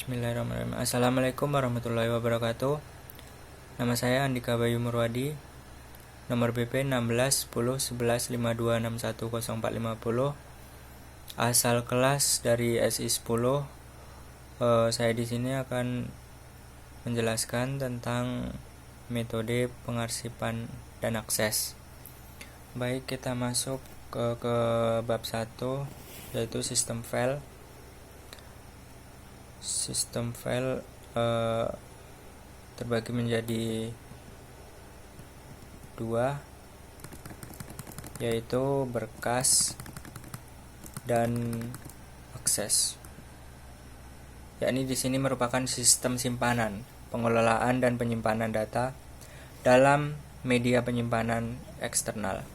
Bismillahirrahmanirrahim. Assalamualaikum warahmatullahi wabarakatuh. Nama saya Andika Bayu Murwadi. Nomor BP 16 10 11 52 61 0450. Asal kelas dari SI 10. Saya di sini akan menjelaskan tentang metode pengarsipan dan akses. Baik, kita masuk ke bab 1, yaitu sistem file. Sistem file terbagi menjadi dua, yaitu berkas dan akses. Yakni di sini merupakan sistem simpanan, pengelolaan dan penyimpanan data dalam media penyimpanan eksternal.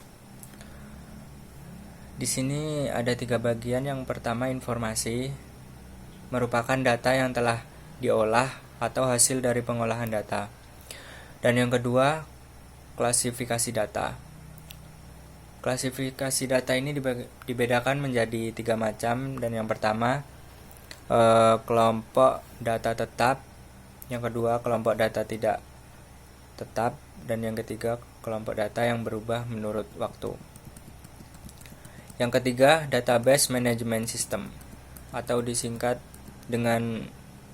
Di sini ada 3 bagian. Yang pertama, informasi, merupakan data yang telah diolah atau hasil dari pengolahan data. Dan yang kedua, klasifikasi data. Klasifikasi data ini dibedakan menjadi 3 macam. Dan yang pertama, kelompok data tetap. Yang kedua, kelompok data tidak tetap. Dan yang ketiga, kelompok data yang berubah menurut waktu. Yang ketiga, database management system atau disingkat dengan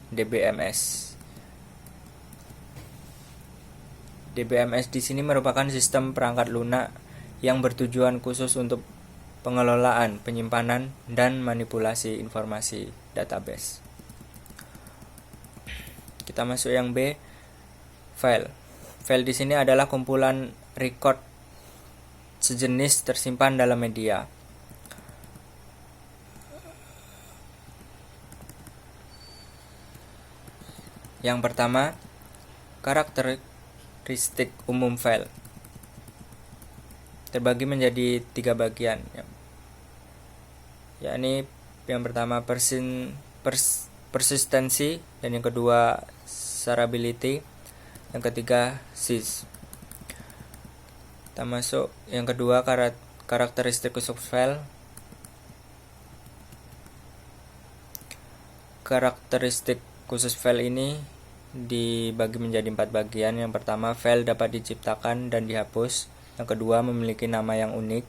DBMS. DBMS di sini merupakan sistem perangkat lunak yang bertujuan khusus untuk pengelolaan, penyimpanan, dan manipulasi informasi database. Kita masuk yang B, file. File di sini adalah kumpulan record sejenis tersimpan dalam media. Yang pertama, karakteristik umum file terbagi menjadi 3 bagian, yakni yang pertama persistency, dan yang kedua shareability, yang ketiga sys. Kita masuk yang kedua, karakteristik khusus file. Karakteristik khusus file ini dibagi menjadi 4 bagian. Yang pertama, file dapat diciptakan dan dihapus. Yang kedua, memiliki nama yang unik.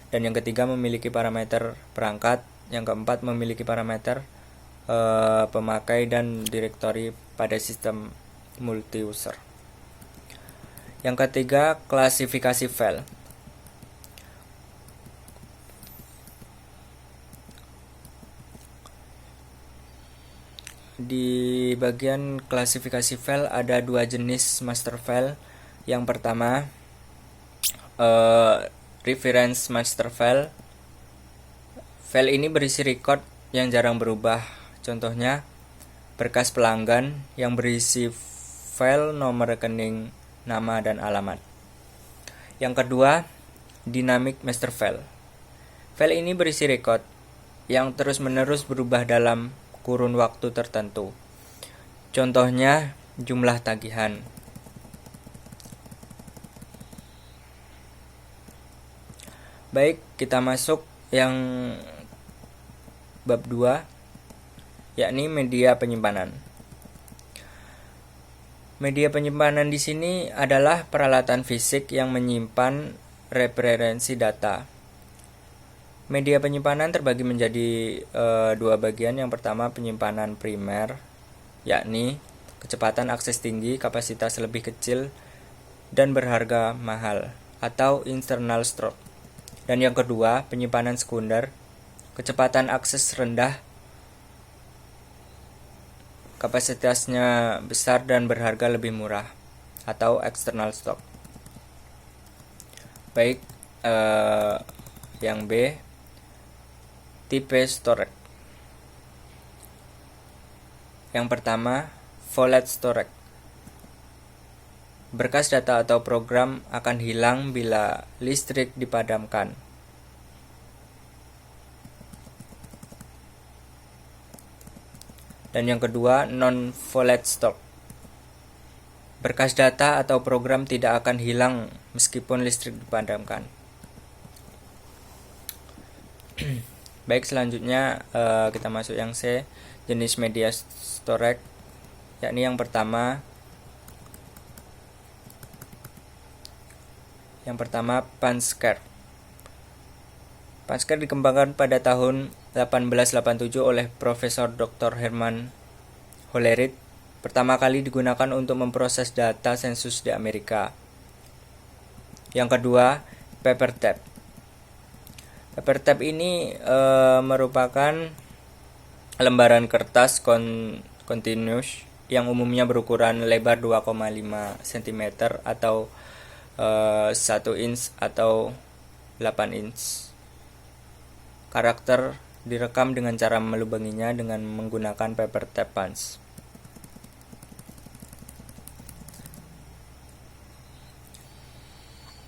Dan yang ketiga, memiliki parameter perangkat. Yang keempat, memiliki parameter pemakai dan direktori pada sistem multi-user. Yang ketiga, klasifikasi file. Di bagian klasifikasi file ada 2 jenis master file. Yang pertama, reference master file. File ini berisi record yang jarang berubah. Contohnya, berkas pelanggan yang berisi file nomor rekening, nama, dan alamat. Yang kedua, dynamic master file. File ini berisi record yang terus-menerus berubah dalam kurun waktu tertentu. Contohnya, jumlah tagihan. Baik, kita masuk yang bab 2, yakni media penyimpanan. Media penyimpanan di sini adalah peralatan fisik yang menyimpan referensi data. Media penyimpanan terbagi menjadi 2 bagian. Yang pertama, penyimpanan primer, yakni kecepatan akses tinggi, kapasitas lebih kecil, dan berharga mahal, atau internal storage. Dan yang kedua, penyimpanan sekunder, kecepatan akses rendah, kapasitasnya besar dan berharga lebih murah, atau external stock. Baik, yang B, tipe storage. Yang pertama, volatile storage. Berkas data atau program akan hilang bila listrik dipadamkan. Dan yang kedua, non-volatile stock. Berkas data atau program tidak akan hilang meskipun listrik dipadamkan. Baik, selanjutnya kita masuk yang C, jenis media storage, yakni yang pertama Punchscare. Punchscare dikembangkan pada tahun 1887 oleh Profesor Dr. Herman Hollerith. Pertama kali digunakan untuk memproses data sensus di Amerika. Yang kedua, paper tape. Paper tape ini merupakan lembaran kertas continuous yang umumnya berukuran lebar 2,5 cm atau 1 inch atau 8 inch. Karakter direkam dengan cara melubanginya dengan menggunakan paper tape punch.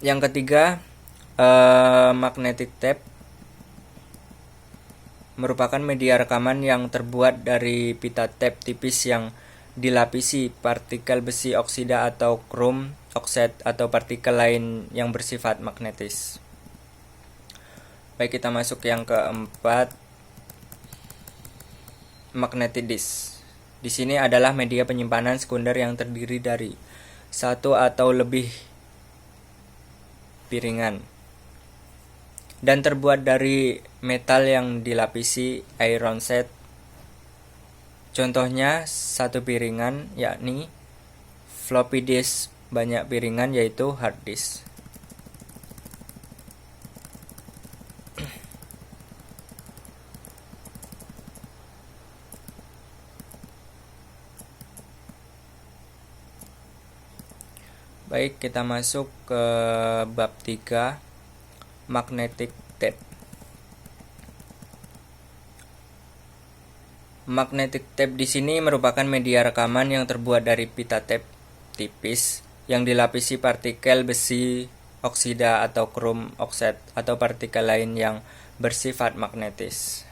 Yang ketiga, magnetic tape merupakan media rekaman yang terbuat dari pita tape tipis yang dilapisi partikel besi oksida atau krom oxide atau partikel lain yang bersifat magnetis. Baik, kita masuk yang keempat, magnetic disk. Di sini adalah media penyimpanan sekunder yang terdiri dari satu atau lebih piringan dan terbuat dari metal yang dilapisi iron sheet. Contohnya satu piringan yakni floppy disk, banyak piringan yaitu hard disk. Baik, kita masuk ke bab 3, magnetic tape. Magnetic tape di sini merupakan media rekaman yang terbuat dari pita tape tipis yang dilapisi partikel besi oksida atau krom oxide atau partikel lain yang bersifat magnetis.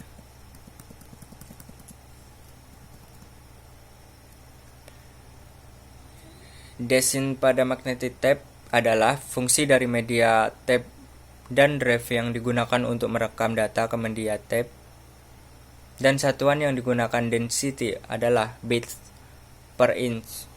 Desain pada magnetic tape adalah fungsi dari media tape dan drive yang digunakan untuk merekam data ke media tape, dan satuan yang digunakan density adalah bits per inch.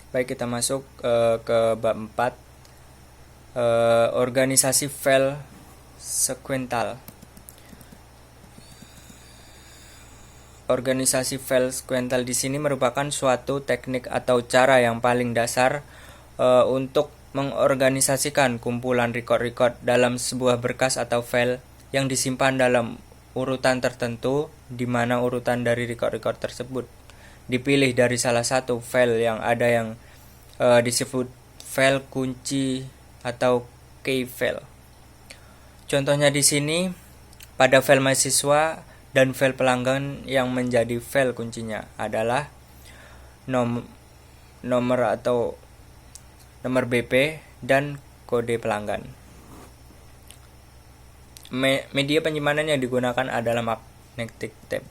Baik, kita masuk ke bab 4, organisasi file sequential. Organisasi file sequential di sini merupakan suatu teknik atau cara yang paling dasar untuk mengorganisasikan kumpulan record-record dalam sebuah berkas atau file yang disimpan dalam urutan tertentu, di mana urutan dari record-record tersebut dipilih dari salah satu file yang ada yang disebut file kunci atau key file. Contohnya di sini pada file mahasiswa dan file pelanggan yang menjadi file kuncinya adalah nomor atau nomor BP dan kode pelanggan. Media penyimpanan yang digunakan adalah magnetic tape.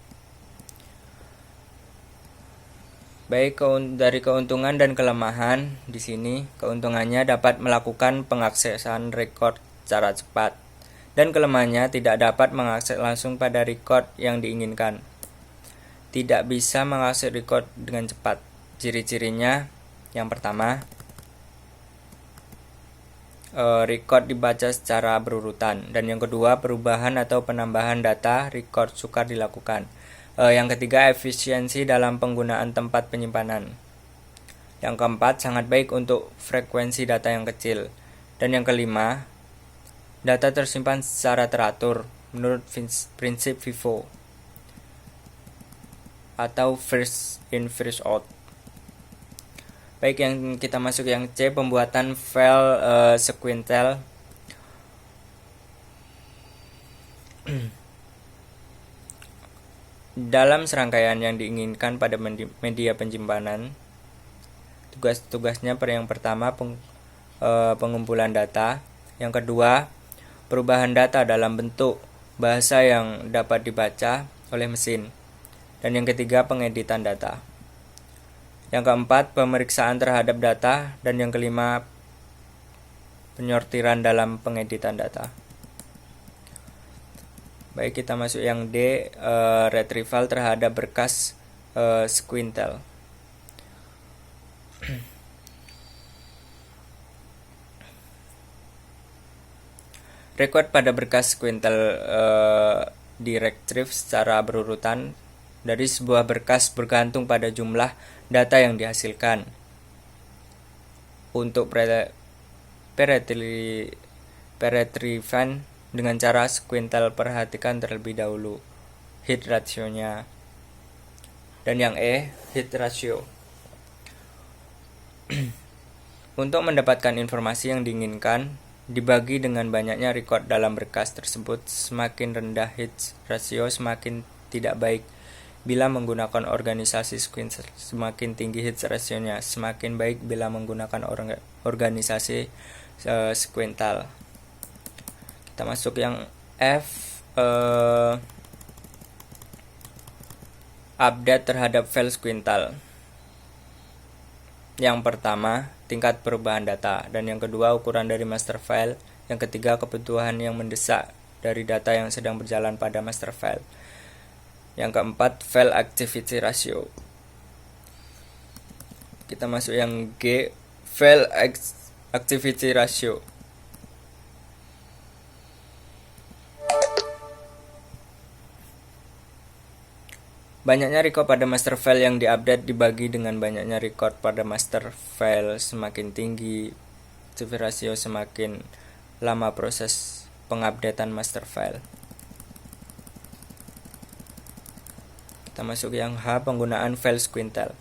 Baik, dari keuntungan dan kelemahan di sini, keuntungannya dapat melakukan pengaksesan record secara cepat, dan kelemahannya tidak dapat mengakses langsung pada record yang diinginkan. Tidak bisa mengakses record dengan cepat. Ciri-cirinya, yang pertama, record dibaca secara berurutan, dan yang kedua, perubahan atau penambahan data record sukar dilakukan. Yang ketiga, efisiensi dalam penggunaan tempat penyimpanan. Yang keempat, sangat baik untuk frekuensi data yang kecil. Dan yang kelima, data tersimpan secara teratur menurut prinsip FIFO atau first in first out. Baik, yang kita masuk yang C, pembuatan file sequential. Dalam serangkaian yang diinginkan pada media penyimpanan, tugas-tugasnya yang pertama pengumpulan data, yang kedua perubahan data dalam bentuk bahasa yang dapat dibaca oleh mesin. Dan yang ketiga, pengeditan data. Yang keempat, pemeriksaan terhadap data. Dan yang kelima, penyortiran dalam pengeditan data. Baik, kita masuk yang D, retrieval terhadap berkas Squintel. Record pada berkas Squintel directive secara berurutan dari sebuah berkas bergantung pada jumlah data yang dihasilkan. Untuk peretrieval dengan cara Squintel, perhatikan terlebih dahulu hit ratio-nya. Dan yang E, hit ratio. Untuk mendapatkan informasi yang diinginkan, dibagi dengan banyaknya record dalam berkas tersebut. Semakin rendah hit ratio, semakin tidak baik. Bila menggunakan organisasi Squintel, semakin tinggi hit ratio-nya, semakin baik bila menggunakan organisasi Squintel. Kita masuk yang F, update terhadap file Squintel. Yang pertama, tingkat perubahan data, dan yang kedua, ukuran dari master file. Yang ketiga, kebutuhan yang mendesak dari data yang sedang berjalan pada master file. Yang keempat, file activity ratio. Kita masuk yang G, file activity ratio. Banyaknya record pada master file yang diupdate dibagi dengan banyaknya record pada master file. Semakin tinggi activity ratio, semakin lama proses pengupdatean master file. Kita masuk yang H, penggunaan file Squintel.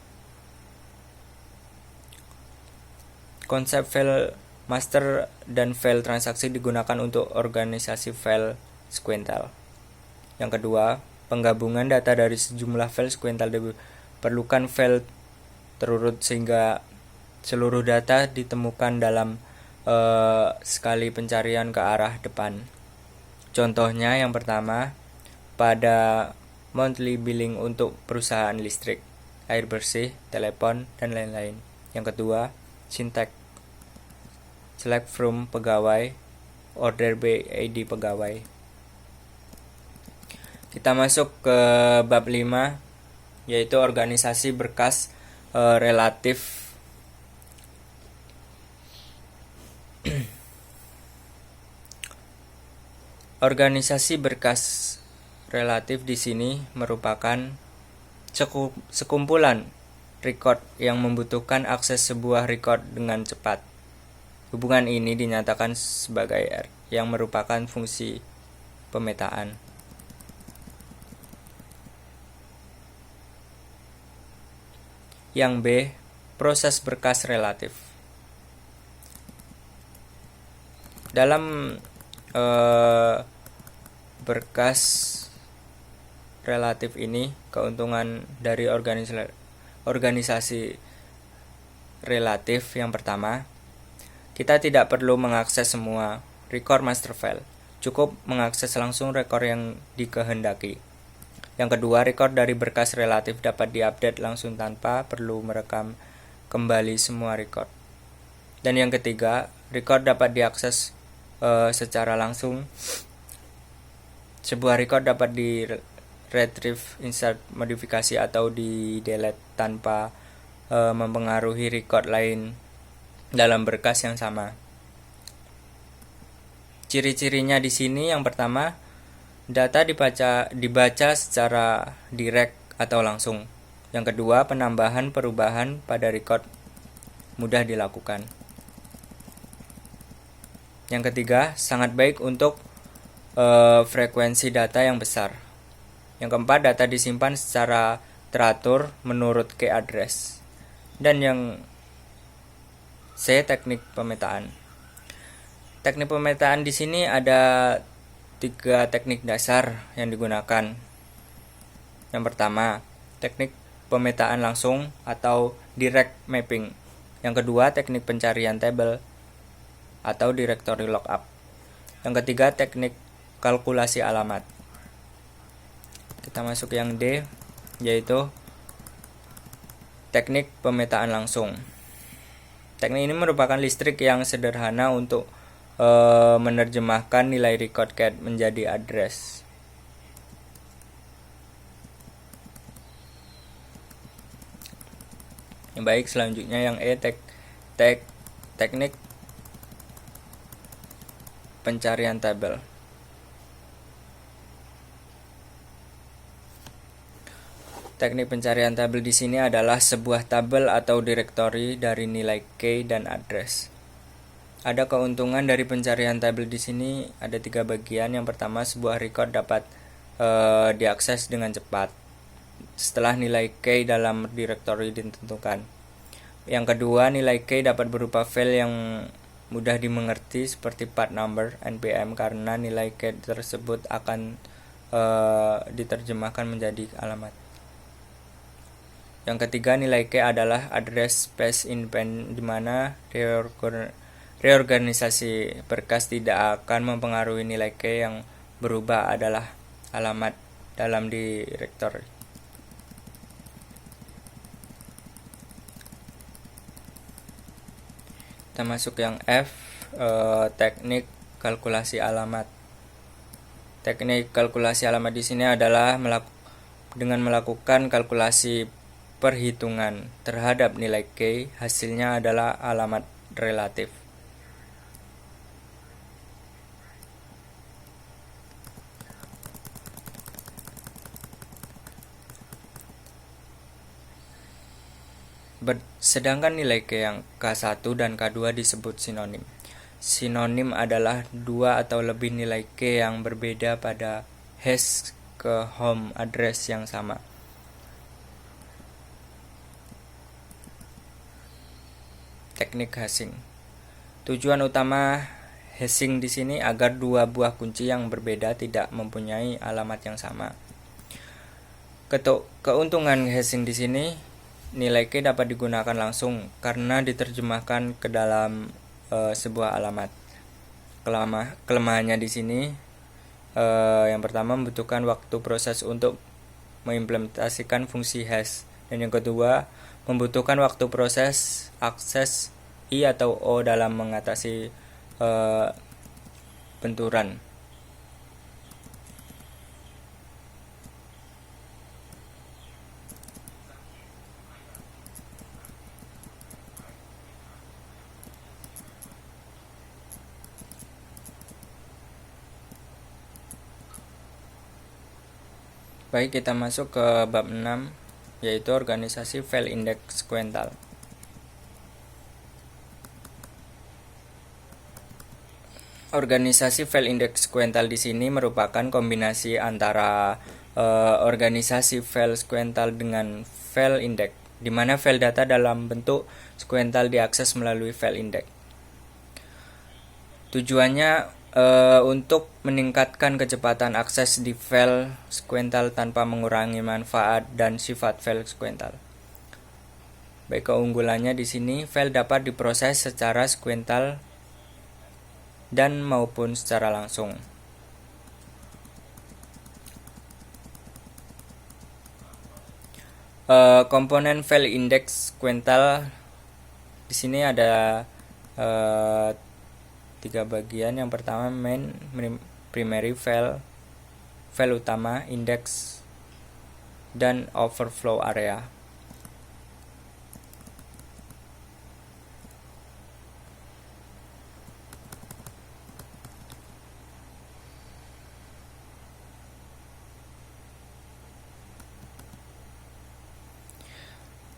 Konsep file master dan file transaksi digunakan untuk organisasi file Squintel. Yang kedua, penggabungan data dari sejumlah file Squintel diperlukan file terurut sehingga seluruh data ditemukan dalam sekali pencarian ke arah depan. Contohnya yang pertama, pada monthly billing untuk perusahaan listrik, air bersih, telepon, dan lain-lain. Yang kedua, syntax select from pegawai, order by ID pegawai. Kita masuk ke bab 5, yaitu organisasi berkas relatif. Organisasi berkas relatif di sini merupakan sekumpulan record yang membutuhkan akses sebuah record dengan cepat. Hubungan ini dinyatakan sebagai R, yang merupakan fungsi pemetaan. Yang B, proses berkas relatif. Dalam berkas relatif ini, keuntungan dari organisasi relatif yang pertama, kita tidak perlu mengakses semua record master file, cukup mengakses langsung record yang dikehendaki. Yang kedua, record dari berkas relatif dapat diupdate langsung tanpa perlu merekam kembali semua record. Dan yang ketiga, record dapat diakses secara langsung. Sebuah record dapat di retrieve, insert, modifikasi, atau di delete tanpa mempengaruhi record lain dalam berkas yang sama. Ciri-cirinya di sini, yang pertama, data dibaca secara direct atau langsung. Yang kedua, penambahan perubahan pada record mudah dilakukan. Yang ketiga, sangat baik untuk frekuensi data yang besar. Yang keempat, data disimpan secara teratur menurut key address. Dan yang C, teknik pemetaan. Teknik pemetaan di sini ada 3 teknik dasar yang digunakan. Yang pertama, teknik pemetaan langsung atau direct mapping. Yang kedua, teknik pencarian tabel atau directory lookup. Yang ketiga, teknik kalkulasi alamat. Kita masuk yang D, yaitu teknik pemetaan langsung. Teknik ini merupakan listrik yang sederhana untuk menerjemahkan nilai record cat menjadi address. Yang baik, selanjutnya yang E, teknik pencarian tabel. Teknik pencarian tabel di sini adalah sebuah tabel atau direktori dari nilai key dan address. Ada keuntungan dari pencarian tabel di sini, ada 3 bagian. Yang pertama, sebuah record dapat diakses dengan cepat setelah nilai key dalam direktori ditentukan. Yang kedua, nilai key dapat berupa file yang mudah dimengerti seperti part number, npm, karena nilai key tersebut akan diterjemahkan menjadi alamat. Yang ketiga, nilai key adalah address space independent, di mana reorganisasi berkas tidak akan mempengaruhi nilai key yang berubah adalah alamat dalam direktori. Kita masuk yang F, teknik kalkulasi alamat. Teknik kalkulasi alamat di sini adalah dengan melakukan kalkulasi perhitungan terhadap nilai key, hasilnya adalah alamat relatif. Sedangkan nilai key yang K1 dan K2 disebut sinonim. Sinonim adalah 2 atau lebih nilai key yang berbeda pada hash ke home address yang sama. Teknik hashing. Tujuan utama hashing di sini agar 2 buah kunci yang berbeda tidak mempunyai alamat yang sama. Keuntungan hashing di sini, nilai key dapat digunakan langsung karena diterjemahkan ke dalam sebuah alamat. Kelemahannya di sini, yang pertama, membutuhkan waktu proses untuk mengimplementasikan fungsi hash, dan yang kedua, membutuhkan waktu proses akses I atau O dalam mengatasi benturan. Baik, kita masuk ke bab 6, yaitu organisasi file index sequential. Organisasi file index sequential di sini merupakan kombinasi antara organisasi file sequential dengan file index, di mana file data dalam bentuk sequential diakses melalui file index. Tujuannya untuk meningkatkan kecepatan akses di file sequential tanpa mengurangi manfaat dan sifat file sequential. Baik, keunggulannya di sini, file dapat diproses secara sequential dan maupun secara langsung. Komponen file index sequential di sini ada 3 bagian. Yang pertama, main, primary file, file utama, index, dan overflow area.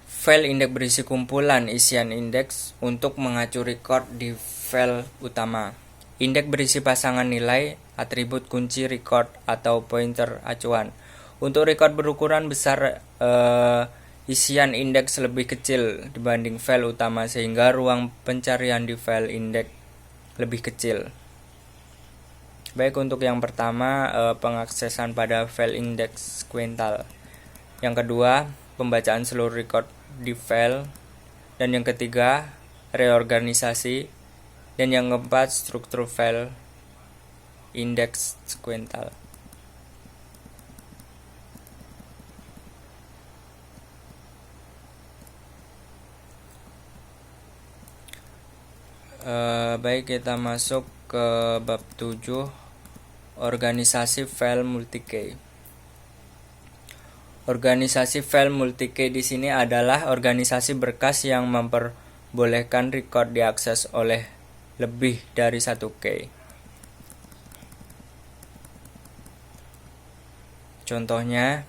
File index berisi kumpulan isian indeks untuk mengacu record di file utama. Indeks berisi pasangan nilai, atribut kunci record atau pointer acuan. Untuk record berukuran besar, isian indeks lebih kecil dibanding file utama, sehingga ruang pencarian di file indeks lebih kecil. Baik, untuk yang pertama, pengaksesan pada file index sequential. Yang kedua, pembacaan seluruh record di file, dan yang ketiga, reorganisasi, dan yang keempat, struktur file. indeks sekuental. Baik, kita masuk ke bab 7, organisasi file multi-key. Organisasi file multi-key di sini adalah organisasi berkas yang memperbolehkan record diakses oleh lebih dari satu key. Contohnya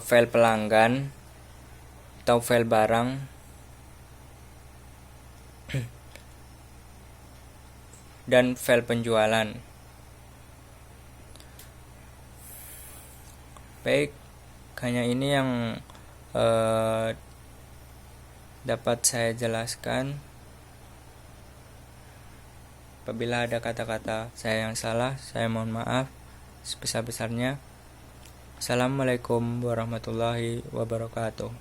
file pelanggan atau file barang dan file penjualan. Baik, hanya ini yang dapat saya jelaskan. Apabila ada kata-kata saya yang salah, saya mohon maaf sebesar-besarnya. Assalamualaikum warahmatullahi wabarakatuh.